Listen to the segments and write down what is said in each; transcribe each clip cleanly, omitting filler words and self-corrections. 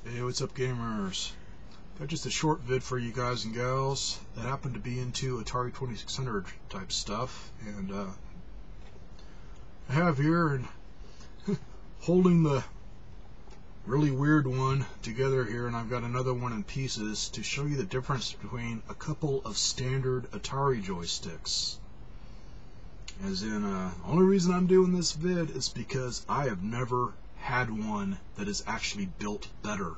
Hey, what's up, gamers? Got just a short vid for you guys and gals that happen to be into Atari 2600 type stuff, and I have here and holding the really weird one together here, and I've got another one in pieces to show you the difference between a couple of standard Atari joysticks. As in, only reason I'm doing this vid is because I have never had one that is actually built better.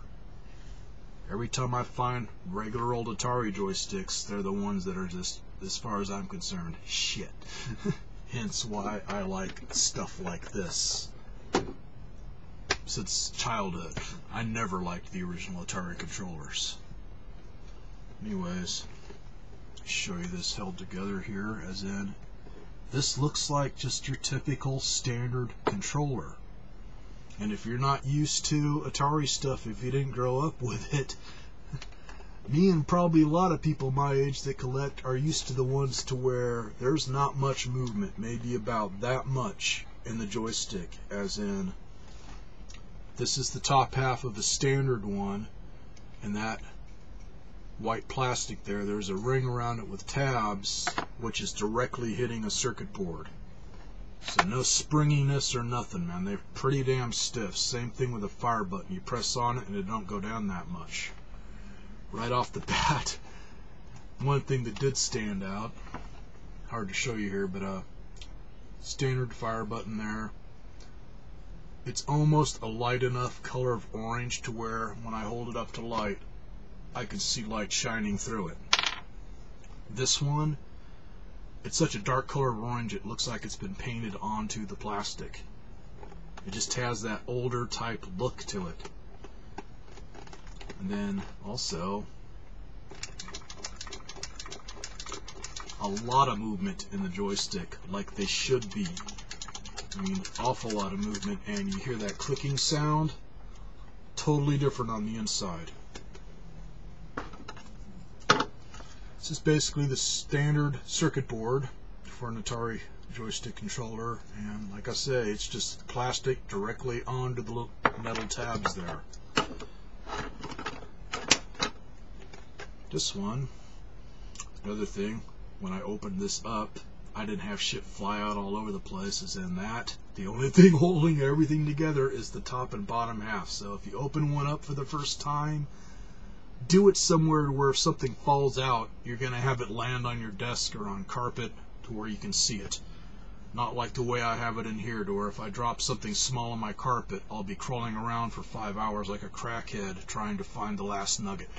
Every time I find regular old Atari joysticks, they're the ones that are just, as far as I'm concerned, shit. Hence why I like stuff like this. Since childhood, I never liked the original Atari controllers. Anyways, show you this held together here, as in, this looks like just your typical standard controller. And if you're not used to Atari stuff, if you didn't grow up with it, me and probably a lot of people my age that collect are used to the ones to where there's not much movement, maybe about that much in the joystick, as in, this is the top half of the standard one, and that white plastic there's a ring around it with tabs, which is directly hitting a circuit board. So no springiness or nothing, man. They're pretty damn stiff. Same thing with the fire button. You press on it and it don't go down that much. Right off the bat, one thing that did stand out, hard to show you here, but standard fire button there. It's almost a light enough color of orange to where when I hold it up to light, I can see light shining through it. This one, it's such a dark color of orange, it looks like it's been painted onto the plastic. It just has that older type look to it. And then also, a lot of movement in the joystick, like they should be. I mean, awful lot of movement, and you hear that clicking sound, totally different on the inside. This is basically the standard circuit board for an Atari joystick controller, and like I say, it's just plastic directly onto the little metal tabs there. This one, another thing, when I opened this up, I didn't have shit fly out all over the place, as in that. The only thing holding everything together is the top and bottom half. So if you open one up for the first time, do it somewhere where if something falls out, you're going to have it land on your desk or on carpet to where you can see it. Not like the way I have it in here, to where if I drop something small on my carpet, I'll be crawling around for 5 hours like a crackhead trying to find the last nugget.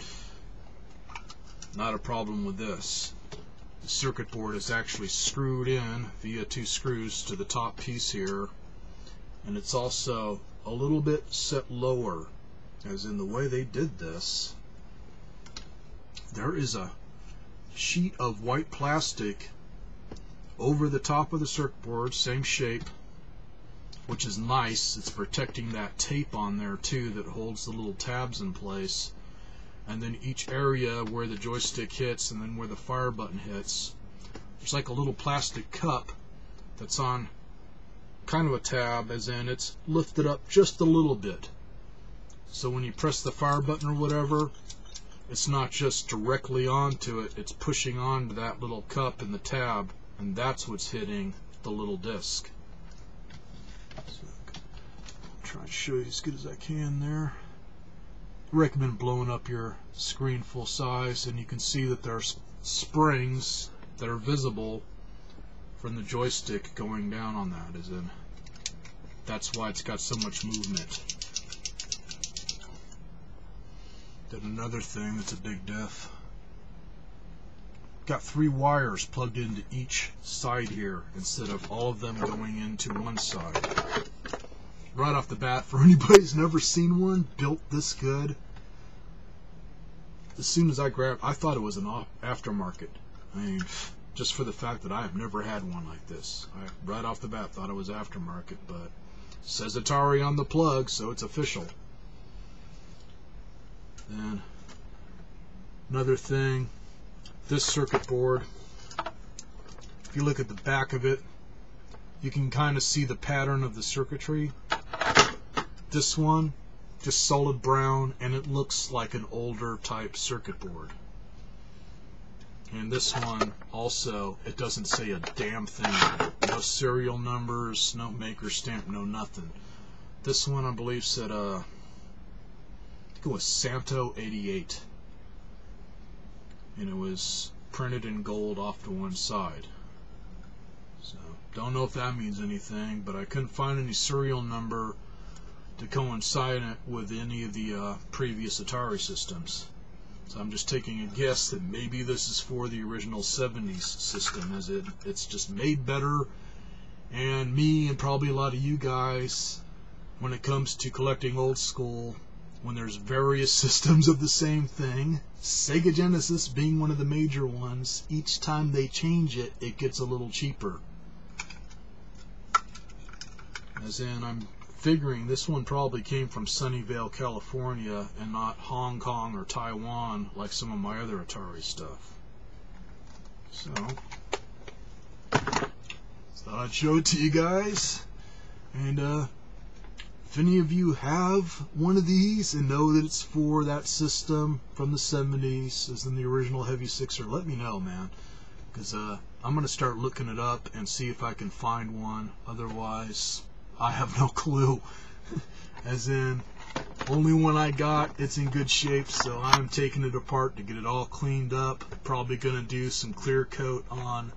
Not a problem with this. The circuit board is actually screwed in via 2 screws to the top piece here, and it's also a little bit set lower, as in the way they did this. There is a sheet of white plastic over the top of the circuit board, same shape, which is nice. It's protecting that tape on there too that holds the little tabs in place. And then each area where the joystick hits and then where the fire button hits, there's like a little plastic cup that's on kind of a tab, as in it's lifted up just a little bit. So when you press the fire button or whatever, it's not just directly onto it, it's pushing onto that little cup in the tab, and that's what's hitting the little disc. So I'll try and show you as good as I can there. I recommend blowing up your screen full size, and you can see that there's springs that are visible from the joystick going down on that, as in, that's why it's got so much movement. Then another thing that's a big diff, got 3 wires plugged into each side here instead of all of them going into one side. Right off the bat, for anybody who's never seen one built this good, as soon as I grabbed, I thought it was an aftermarket. I mean, just for the fact that I have never had one like this. I right off the bat thought it was aftermarket, but it says Atari on the plug, so it's official. Then another thing, this circuit board, if you look at the back of it, you can kind of see the pattern of the circuitry. This one just solid brown, and it looks like an older type circuit board. And this one also, it doesn't say a damn thing. No serial numbers, no maker stamp, no nothing. This one I believe said I think it was Santo 88, and it was printed in gold off to one side. So don't know if that means anything, but I couldn't find any serial number to coincide it with any of the previous Atari systems. So I'm just taking a guess that maybe this is for the original 70s system, as it's just made better. And me and probably a lot of you guys, when it comes to collecting old school, when there's various systems of the same thing, Sega Genesis being one of the major ones, each time they change it, it gets a little cheaper. As in, I'm figuring this one probably came from Sunnyvale, California, and not Hong Kong or Taiwan like some of my other Atari stuff. So, thought I'd show it to you guys. And if any of you have one of these and know that it's for that system from the 70s, as in the original Heavy Sixer, let me know, man. Because I'm going to start looking it up and see if I can find one. Otherwise, I have no clue. As in, only one I got, it's in good shape, so I'm taking it apart to get it all cleaned up. Probably going to do some clear coat on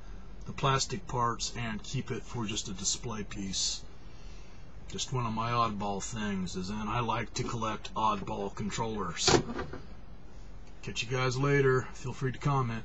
the plastic parts and keep it for just a display piece. Just one of my oddball things, as in I like to collect oddball controllers. Catch you guys later. Feel free to comment.